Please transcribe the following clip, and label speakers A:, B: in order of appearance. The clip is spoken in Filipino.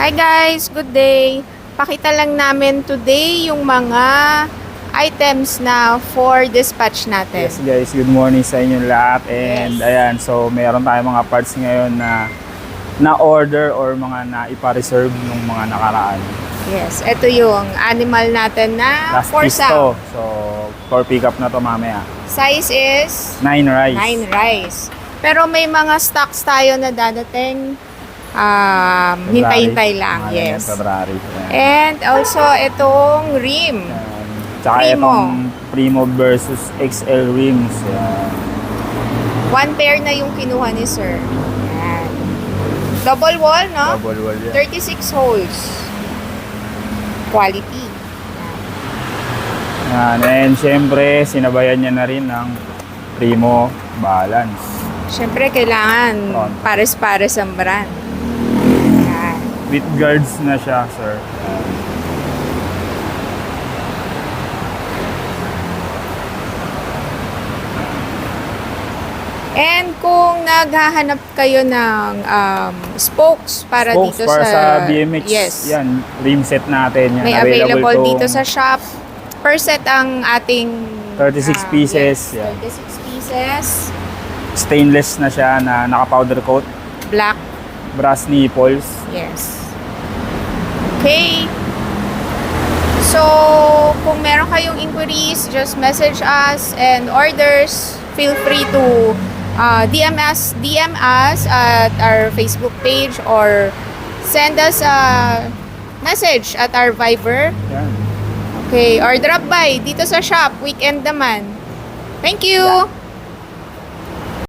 A: Hi guys, good day. Pakita lang namin today yung mga items na for dispatch natin.
B: Yes guys, good morning sa inyong lahat. And
A: Yes.
B: ayan, so meron tayong mga parts ngayon na na-order or mga na-ipa-reserve nung mga nakaraan.
A: Yes, ito yung animal natin na
B: Last
A: for
B: piece to.
A: sale.
B: So, for pick up na to mamaya.
A: Size is
B: 9 rice.
A: 9 rice. Pero may mga stocks tayo na dadating. Hintay-hintay lang.
B: Mga
A: Yes.
B: February. Ayan.
A: And also, itong rim.
B: Ayan. Tsaka
A: Primo.
B: itong Primo versus XL rims. Ayan.
A: One pair na yung kinuha ni sir. Ayan. Double wall, no?
B: Double wall yan.
A: 36 holes. Quality.
B: Ayan. And syempre, sinabayan niya na rin ng Primo balance.
A: Siyempre, kailangan
B: Front.
A: pares-pares ang brand. Ayan.
B: With guards na siya, sir.
A: And kung naghahanap kayo ng spokes para
B: Spokes
A: dito
B: para sa BMX.
A: Yes.
B: Yan, rim set natin. Yan,
A: May available
B: tong
A: dito sa shop. Per set ang ating
B: 36 pieces.
A: Yes,
B: Yan.
A: 36 pieces.
B: Stainless na siya na naka-powder coat.
A: Black.
B: Brass nipples.
A: Yes. Okay. So, kung meron kayong inquiries, just message us, and orders, feel free to DM us at our Facebook page or send us a message at our Viber.
B: Yan.
A: Okay, or drop by dito sa shop, weekend naman. Thank you!
B: Yeah.